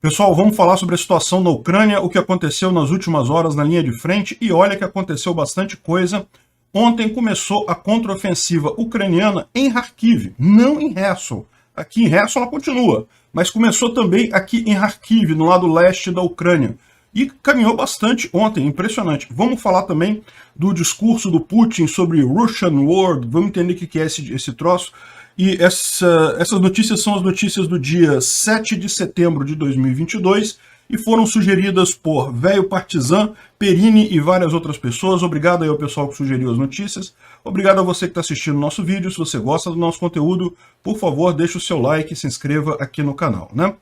Pessoal, vamos falar sobre a situação na Ucrânia, o que aconteceu nas últimas horas na linha de frente, e olha que aconteceu bastante coisa. Ontem começou a contraofensiva ucraniana em Kharkiv, não em Kherson. Aqui em Kherson ela continua, mas começou também aqui em Kharkiv, no lado leste da Ucrânia. E caminhou bastante ontem, impressionante. Vamos falar também do discurso do Putin sobre Russian World, vamos entender o que é esse troço. E essas notícias são as notícias do dia 7 de setembro de 2022 e foram sugeridas por Velho Partizan, Perini e várias outras pessoas. Obrigado aí ao pessoal que sugeriu as notícias. Obrigado a você que está assistindo o nosso vídeo. Se você gosta do nosso conteúdo, por favor, deixe o seu like e se inscreva aqui no canal, né?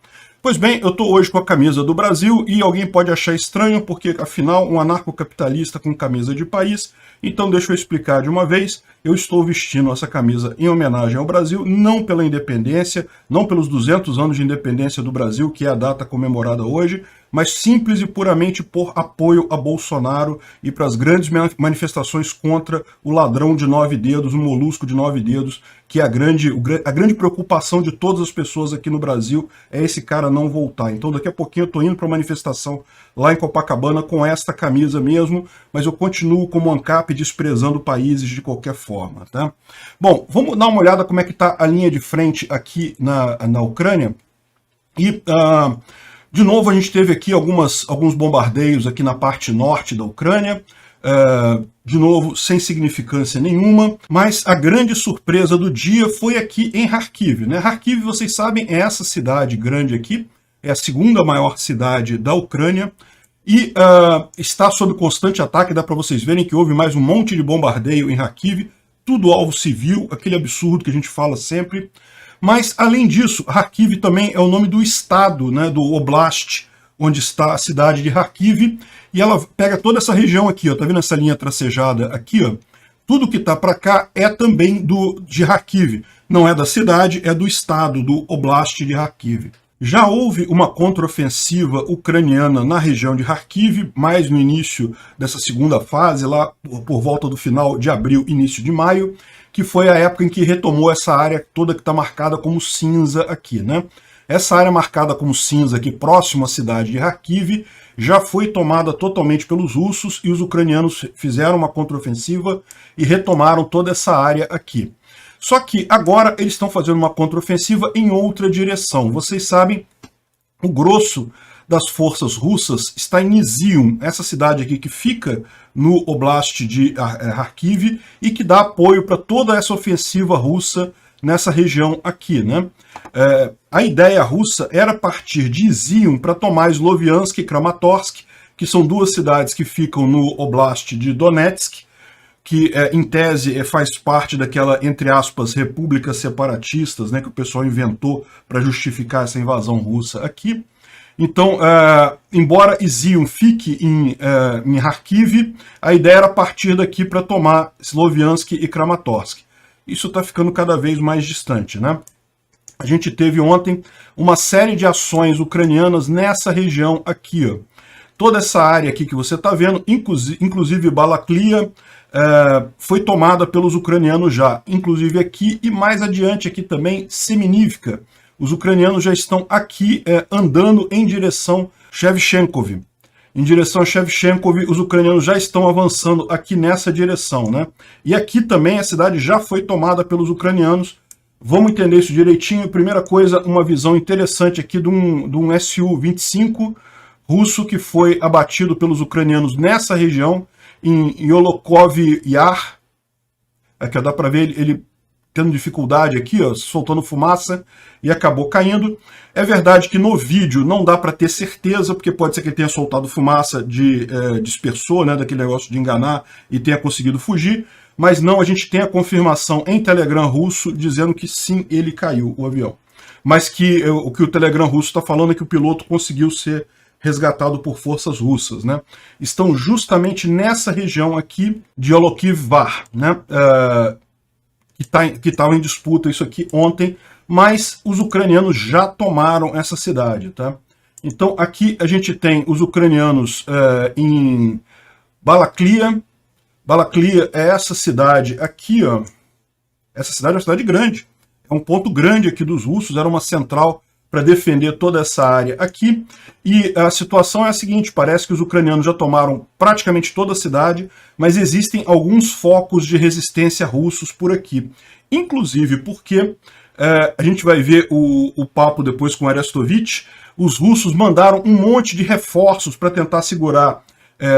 Pois bem, eu estou hoje com a camisa do Brasil e alguém pode achar estranho porque, afinal, um anarcocapitalista com camisa de país. Então deixa eu explicar de uma vez. Eu estou vestindo essa camisa em homenagem ao Brasil, não pela independência, não pelos 200 anos de independência do Brasil, que é a data comemorada hoje, mas simples e puramente por apoio a Bolsonaro e para as grandes manifestações contra o ladrão de 9 dedos, o molusco de 9 dedos, que é a grande preocupação de todas as pessoas aqui no Brasil, é esse cara não voltar. Então daqui a pouquinho eu estou indo para uma manifestação lá em Copacabana com esta camisa mesmo, mas eu continuo como ANCAP desprezando países de qualquer forma, tá? Bom, vamos dar uma olhada como é que está a linha de frente aqui na Ucrânia. E, de novo, a gente teve aqui alguns bombardeios aqui na parte norte da Ucrânia, de novo, sem significância nenhuma, mas a grande surpresa do dia foi aqui em Kharkiv, né? Kharkiv, vocês sabem, é essa cidade grande aqui, é a segunda maior cidade da Ucrânia, e está sob constante ataque. Dá para vocês verem que houve mais um monte de bombardeio em Kharkiv, tudo alvo civil, aquele absurdo que a gente fala sempre. Mas, além disso, Kharkiv também é o nome do estado, né, do Oblast, onde está a cidade de Kharkiv, e ela pega toda essa região aqui, ó, tá vendo essa linha tracejada aqui, ó? Tudo que está para cá é também de Kharkiv, não é da cidade, é do estado, do Oblast de Kharkiv. Já houve uma contraofensiva ucraniana na região de Kharkiv, mais no início dessa segunda fase, lá por volta do final de abril, início de maio, que foi a época em que retomou essa área toda que está marcada como cinza aqui, né? Essa área marcada como cinza aqui, próximo à cidade de Kharkiv, já foi tomada totalmente pelos russos e os ucranianos fizeram uma contraofensiva e retomaram toda essa área aqui. Só que agora eles estão fazendo uma contraofensiva em outra direção. Vocês sabem, o grosso das forças russas está em Izium, essa cidade aqui que fica no Oblast de Kharkiv e que dá apoio para toda essa ofensiva russa nessa região aqui, né? A ideia russa era partir de Izium para tomar Sloviansk e Kramatorsk, que são duas cidades que ficam no Oblast de Donetsk, que em tese faz parte daquela, entre aspas, repúblicas separatistas, né, que o pessoal inventou para justificar essa invasão russa aqui. Então, embora Izium fique em Kharkiv, a ideia era partir daqui para tomar Sloviansk e Kramatorsk. Isso está ficando cada vez mais distante, né? A gente teve ontem uma série de ações ucranianas nessa região aqui, ó. Toda essa área aqui que você está vendo, inclusive Balaklia, foi tomada pelos ucranianos já, inclusive aqui e mais adiante aqui também, Semenivka. Os ucranianos já estão aqui andando em direção Shevchenkov. Em direção a Shevchenkov, os ucranianos já estão avançando aqui nessa direção, né? E aqui também a cidade já foi tomada pelos ucranianos. Vamos entender isso direitinho. Primeira coisa, uma visão interessante aqui de um Su-25 russo que foi abatido pelos ucranianos nessa região, em Yolokov Yar. Aqui dá para ver ele tendo dificuldade aqui, ó, soltando fumaça, e acabou caindo. É verdade que no vídeo não dá para ter certeza, porque pode ser que ele tenha soltado fumaça de dispersor, né, daquele negócio de enganar, e tenha conseguido fugir, mas não, a gente tem a confirmação em Telegram russo dizendo que sim, ele caiu, o avião. Mas que o que o Telegram russo está falando é que o piloto conseguiu ser resgatado por forças russas, né? Estão justamente nessa região aqui de Yolokov-Var, né? Que estava em disputa isso aqui ontem, mas os ucranianos já tomaram essa cidade, tá? Então aqui a gente tem os ucranianos em Balaklia. Balaklia é essa cidade aqui, ó. Essa cidade é uma cidade grande. É um ponto grande aqui dos russos, era uma central para defender toda essa área aqui. E a situação é a seguinte, parece que os ucranianos já tomaram praticamente toda a cidade, mas existem alguns focos de resistência russos por aqui. Inclusive porque, a gente vai ver o papo depois com Arestovich, os russos mandaram um monte de reforços para tentar segurar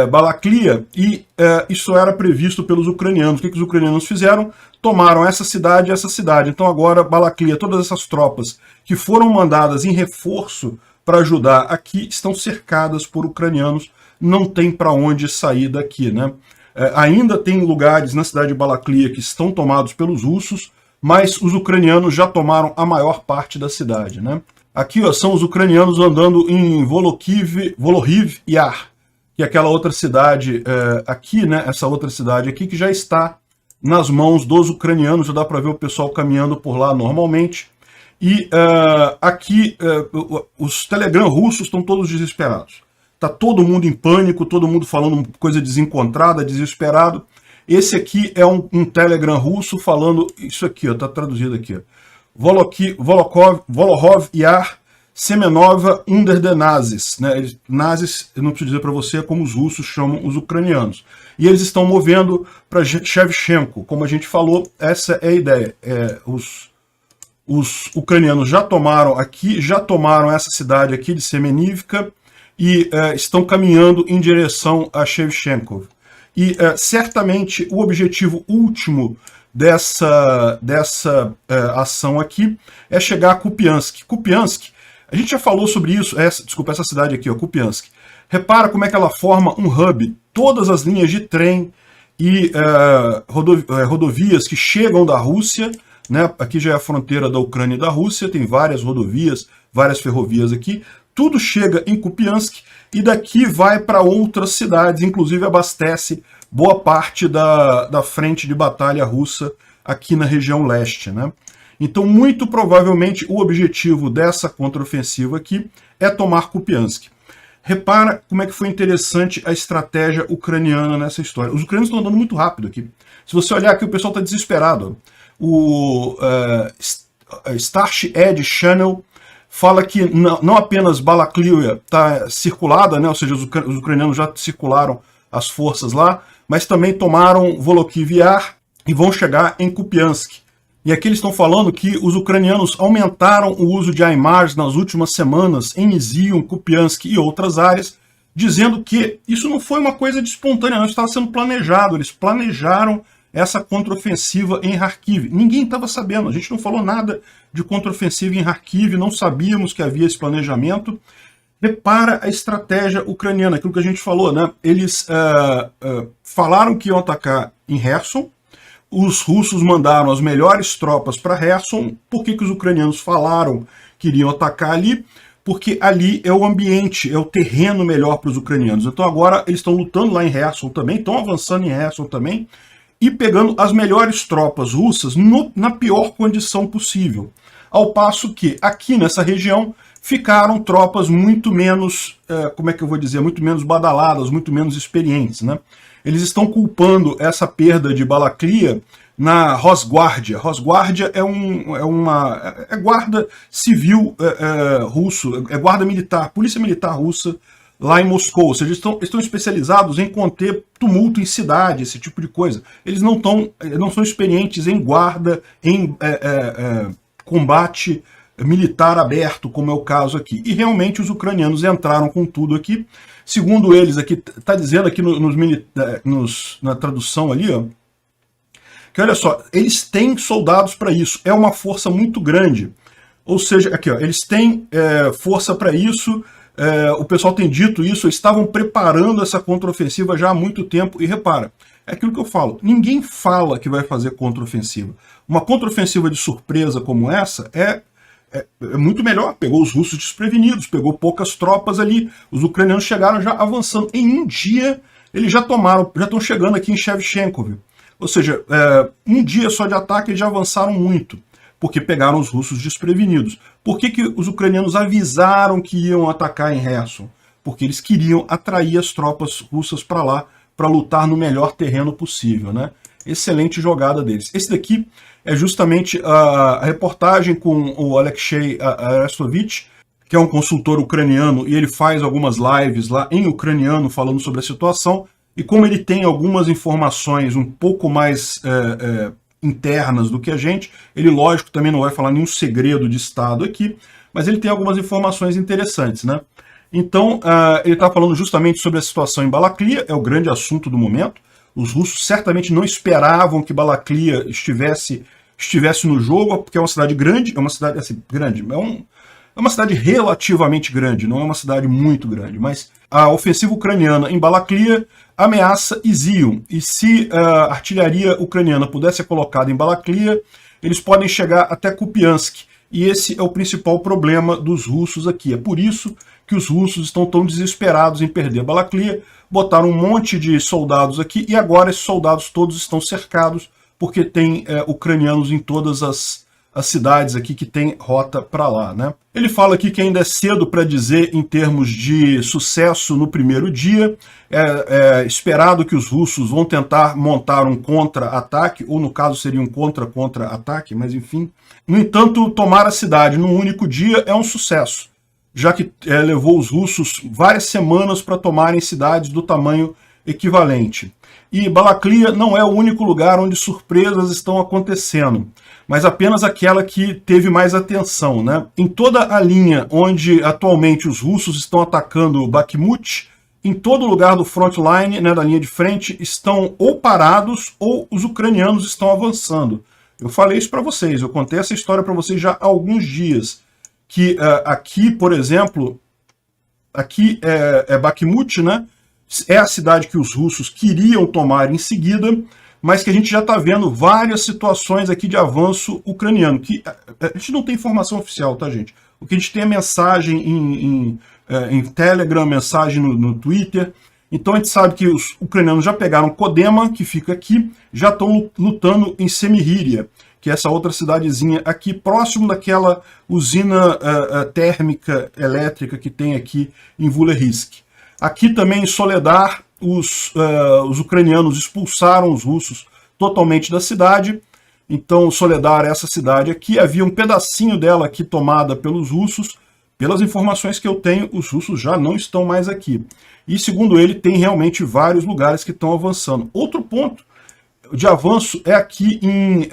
Balaklia, e isso era previsto pelos ucranianos. O que os ucranianos fizeram? Tomaram essa cidade e essa cidade. Então agora Balaklia, todas essas tropas que foram mandadas em reforço para ajudar aqui, estão cercadas por ucranianos, não tem para onde sair daqui, né? Ainda tem lugares na cidade de Balaklia que estão tomados pelos russos, mas os ucranianos já tomaram a maior parte da cidade, né? Aqui, ó, são os ucranianos andando em Volohriv Yar, que é aquela outra cidade aqui, né? Essa outra cidade aqui que já está nas mãos dos ucranianos, já dá para ver o pessoal caminhando por lá normalmente. E aqui os Telegram russos estão todos desesperados. Tá todo mundo em pânico, todo mundo falando coisa desencontrada, desesperado. Esse aqui é um Telegram russo falando isso aqui, ó, tá traduzido aqui, ó. Volohov Yar Semenova under the Nazis, né? Nazis, eu não preciso dizer para você, é como os russos chamam os ucranianos. E eles estão movendo para Shevchenko, como a gente falou, essa é a ideia. Os ucranianos já tomaram aqui, já tomaram essa cidade aqui de Semenivka e estão caminhando em direção a Shevchenko. E certamente o objetivo último dessa ação aqui é chegar a Kupiansk. Kupiansk, a gente já falou sobre isso, desculpa, essa cidade aqui, ó, Kupiansk. Repara como é que ela forma um hub. Todas as linhas de trem e rodovias que chegam da Rússia, né? Aqui já é a fronteira da Ucrânia e da Rússia, tem várias rodovias, várias ferrovias aqui. Tudo chega em Kupiansk e daqui vai para outras cidades, inclusive abastece boa parte da frente de batalha russa aqui na região leste, né? Então, muito provavelmente, o objetivo dessa contraofensiva aqui é tomar Kupiansk. Repara como é que foi interessante a estratégia ucraniana nessa história. Os ucranianos estão andando muito rápido aqui. Se você olhar aqui, o pessoal está desesperado. O Starch Edge Channel fala que não apenas Balaklia está circulada, né, ou seja, os ucranianos já circularam as forças lá, mas também tomaram Volohriv Yar e vão chegar em Kupiansk. E aqui eles estão falando que os ucranianos aumentaram o uso de HIMARS nas últimas semanas em Izium, Kupiansk e outras áreas, dizendo que isso não foi uma coisa de espontânea, não, estava sendo planejado. Eles planejaram essa contraofensiva em Kharkiv. Ninguém estava sabendo, a gente não falou nada de contraofensiva em Kharkiv, não sabíamos que havia esse planejamento. Repara a estratégia ucraniana, aquilo que a gente falou, né? Eles falaram que iam atacar em Kherson. Os russos mandaram as melhores tropas para Kherson. Por que os ucranianos falaram que iriam atacar ali? Porque ali é o ambiente, é o terreno melhor para os ucranianos. Então agora eles estão lutando lá em Kherson também, estão avançando em Kherson também, e pegando as melhores tropas russas na pior condição possível. Ao passo que aqui nessa região ficaram tropas muito menos, como é que eu vou dizer, muito menos badaladas, muito menos experientes, né? Eles estão culpando essa perda de Balaklia na Rosguardia. Rosguardia é guarda civil russo, é guarda militar, polícia militar russa lá em Moscou. Ou seja, estão especializados em conter tumulto em cidade, esse tipo de coisa. Eles não são experientes em guarda, em combate militar aberto, como é o caso aqui. E realmente os ucranianos entraram com tudo aqui. Segundo eles, aqui está dizendo aqui na tradução ali, ó, que olha só, eles têm soldados para isso, é uma força muito grande. Ou seja, aqui, ó, eles têm força para isso, o pessoal tem dito isso, eles estavam preparando essa contraofensiva já há muito tempo, e repara, é aquilo que eu falo, ninguém fala que vai fazer contraofensiva. Uma contraofensiva de surpresa como essa é muito melhor, pegou os russos desprevenidos, pegou poucas tropas ali, os ucranianos chegaram já avançando. Em um dia, eles já estão chegando aqui em Shevchenko. Ou seja, um dia só de ataque eles já avançaram muito, porque pegaram os russos desprevenidos. Por que os ucranianos avisaram que iam atacar em Kherson? Porque eles queriam atrair as tropas russas para lá, para lutar no melhor terreno possível, né? Excelente jogada deles. Esse daqui é justamente a reportagem com o Alexei Arestovich, que é um consultor ucraniano, e ele faz algumas lives lá em ucraniano falando sobre a situação, e como ele tem algumas informações um pouco mais internas do que a gente, ele, lógico, também não vai falar nenhum segredo de Estado aqui, mas ele tem algumas informações interessantes, né? Então, ele está falando justamente sobre a situação em Balaklia, é o grande assunto do momento. Os russos certamente não esperavam que Balaklia estivesse no jogo, porque é uma cidade grande, é uma cidade assim, grande, é uma cidade relativamente grande, não é uma cidade muito grande, mas a ofensiva ucraniana em Balaklia ameaça Izium, e se a artilharia ucraniana pudesse ser colocada em Balaklia, eles podem chegar até Kupiansk, e esse é o principal problema dos russos aqui. É por isso que os russos estão tão desesperados em perder Balaklia, botaram um monte de soldados aqui, e agora esses soldados todos estão cercados, porque tem ucranianos em todas as cidades aqui que tem rota para lá, né? Ele fala aqui que ainda é cedo para dizer em termos de sucesso no primeiro dia. É esperado que os russos vão tentar montar um contra-ataque, ou no caso seria um contra-contra-ataque, mas enfim. No entanto, tomar a cidade num único dia é um sucesso, já que levou os russos várias semanas para tomarem cidades do tamanho equivalente. E Balaklia não é o único lugar onde surpresas estão acontecendo, mas apenas aquela que teve mais atenção, né? Em toda a linha onde atualmente os russos estão atacando Bakhmut, em todo lugar do frontline, né, da linha de frente, estão ou parados ou os ucranianos estão avançando. Eu falei isso para vocês, eu contei essa história para vocês já há alguns dias, que aqui, por exemplo, aqui é Bakhmut, né? É a cidade que os russos queriam tomar em seguida, mas que a gente já está vendo várias situações aqui de avanço ucraniano, que a gente não tem informação oficial, tá, gente? O que a gente tem é mensagem em Telegram, mensagem no Twitter. Então a gente sabe que os ucranianos já pegaram Kodema, que fica aqui, já estão lutando em Semiriya, que é essa outra cidadezinha aqui, próximo daquela usina térmica elétrica que tem aqui em Vulerisk. Aqui também em Soledar, os ucranianos expulsaram os russos totalmente da cidade. Então Soledar, essa cidade aqui, havia um pedacinho dela aqui tomada pelos russos. Pelas informações que eu tenho, os russos já não estão mais aqui. E segundo ele, tem realmente vários lugares que estão avançando. Outro ponto de avanço é aqui em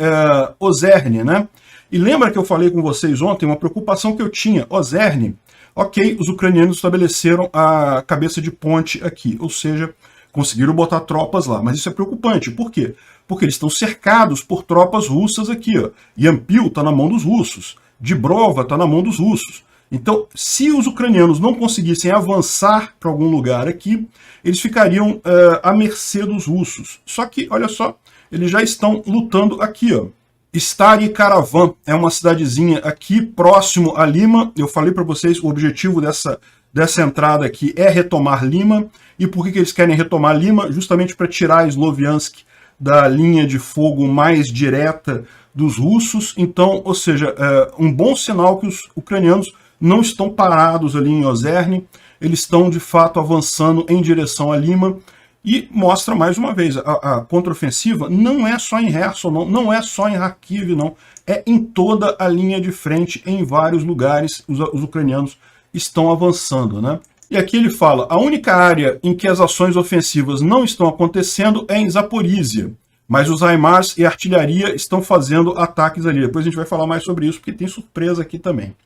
Ozerne, né? E lembra que eu falei com vocês ontem uma preocupação que eu tinha? Ozerne, ok, os ucranianos estabeleceram a cabeça de ponte aqui, ou seja, conseguiram botar tropas lá. Mas isso é preocupante. Por quê? Porque eles estão cercados por tropas russas aqui. Ó. Yampil está na mão dos russos, Dibrova está na mão dos russos. Então, se os ucranianos não conseguissem avançar para algum lugar aqui, eles ficariam à mercê dos russos. Só que, olha só, eles já estão lutando aqui, ó. Stary Karavan é uma cidadezinha aqui próximo a Lima. Eu falei para vocês, o objetivo dessa entrada aqui é retomar Lima. E por que eles querem retomar Lima? Justamente para tirar Sloviansk da linha de fogo mais direta dos russos. Então, ou seja, um bom sinal que os ucranianos não estão parados ali em Ozerne, eles estão de fato avançando em direção a Lima. E mostra mais uma vez, a contraofensiva não é só em Kherson, não é só em Kharkiv, não. É em toda a linha de frente, em vários lugares, os ucranianos estão avançando, né? E aqui ele fala, a única área em que as ações ofensivas não estão acontecendo é em Zaporizhia, mas os HIMARS e a artilharia estão fazendo ataques ali. Depois a gente vai falar mais sobre isso, porque tem surpresa aqui também.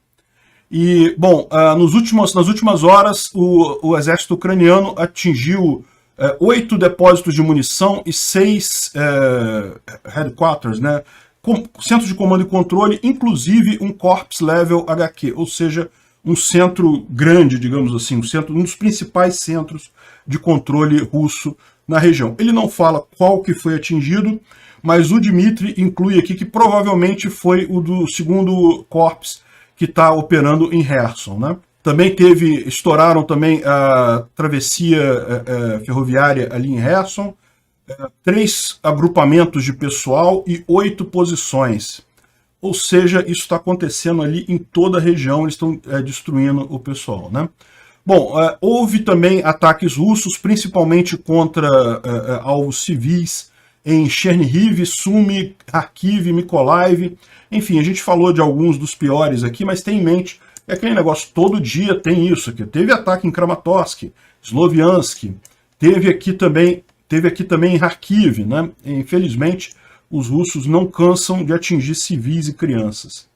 E, bom, nas últimas horas, o exército ucraniano atingiu 8 depósitos de munição e 6 headquarters, né? Centros de comando e controle, inclusive um Corps Level HQ, ou seja, um centro grande, digamos assim, um dos principais centros de controle russo na região. Ele não fala qual que foi atingido, mas o Dmitry inclui aqui que provavelmente foi o do 2º Corps que está operando em Kherson, né? Também estouraram também a travessia ferroviária ali em Kherson, 3 agrupamentos de pessoal e 8 posições. Ou seja, isso está acontecendo ali em toda a região, eles estão destruindo o pessoal, né? Bom, houve também ataques russos, principalmente contra alvos civis em Chernihiv, Sumy, Kharkiv, Mykolaiv. Enfim, a gente falou de alguns dos piores aqui, mas tem em mente, é aquele negócio, todo dia tem isso aqui. Teve ataque em Kramatorsk, Sloviansk, teve aqui também em Kharkiv, né? Infelizmente, os russos não cansam de atingir civis e crianças.